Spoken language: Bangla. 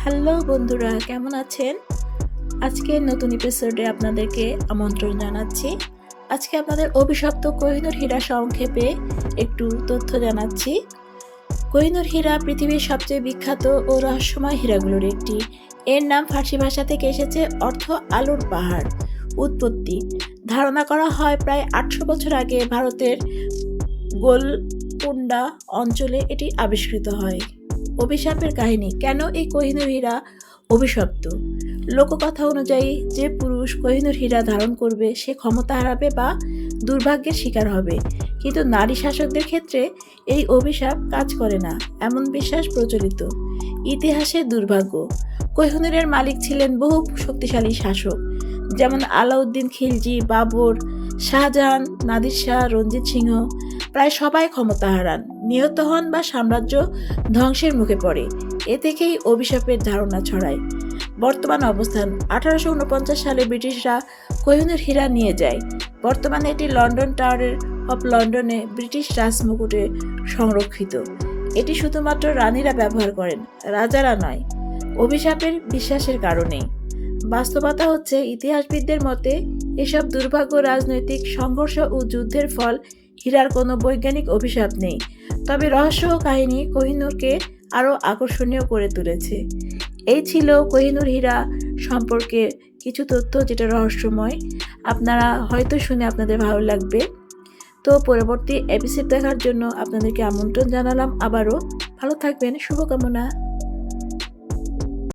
হ্যালো বন্ধুরা, কেমন আছেন? আজকে নতুন এপিসোডে আপনাদেরকে আমন্ত্রণ জানাচ্ছি। আজকে আপনাদের অভিশপ্ত কোহিনূর হীরা সংক্ষেপে একটু তথ্য জানাচ্ছি। কোহিনূর হীরা পৃথিবীর সবচেয়ে বিখ্যাত ও রহস্যময় হীরাগুলোর একটি। এর নাম ফার্সি ভাষা থেকে এসেছে, অর্থ আলুর পাহাড়। উৎপত্তি ধারণা করা হয় প্রায় 800 বছর আগে ভারতের গোলকুন্ডা অঞ্চলে এটি আবিষ্কৃত হয়। অভিশাপের কাহিনী, কেন এই কোহিনূর হীরা অভিশপ্ত? লোককথা অনুযায়ী যে পুরুষ কোহিনূর হীরা ধারণ করবে সে ক্ষমতা হারাবে বা দুর্ভাগ্যের শিকার হবে, কিন্তু নারী শাসকদের ক্ষেত্রে এই অভিশাপ কাজ করে না, এমন বিশ্বাস প্রচলিত। ইতিহাসের দুর্ভাগ্য, কোহিনূরের মালিক ছিলেন বহু শক্তিশালী শাসক, যেমন আলাউদ্দিন খিলজি, বাবর, শাহজাহান, নাদির শাহ, রঞ্জিত সিংহ। প্রায় সবাই ক্ষমতা হারান, নিহত হন বা সাম্রাজ্য ধ্বংসের মুখে পড়ে। এ থেকেই অভিশাপের ধারণা ছড়ায়। বর্তমান অবস্থান, 1849 সালে ব্রিটিশরা কোহিনূর হীরা নিয়ে যায়। বর্তমানে এটি লন্ডন টাওয়ার অফ লন্ডনে ব্রিটিশ রাজমুকুটে সংরক্ষিত। এটি শুধুমাত্র রানীরা ব্যবহার করেন, রাজারা নয়। অভিশাপের বিশ্বাসের কারণে বাস্তবতা হচ্ছে, ইতিহাসবিদদের মতে এসব দুর্ভাগ্য রাজনৈতিক সংঘর্ষ ও যুদ্ধের ফল। হীরার কোনো বৈজ্ঞানিক অভিশাপ নেই, তবে রহস্য ও কাহিনী কোহিনূরকে আরও আকর্ষণীয় করে তুলেছে। এই ছিল কোহিনূর হীরা সম্পর্কে কিছু তথ্য, যেটা রহস্যময়। আপনারা হয়তো শুনে আপনাদের ভালো লাগবে। তো পরবর্তী এপিসোড দেখার জন্য আপনাদেরকে আমন্ত্রণ জানালাম। আবারও ভালো থাকবেন, শুভকামনা।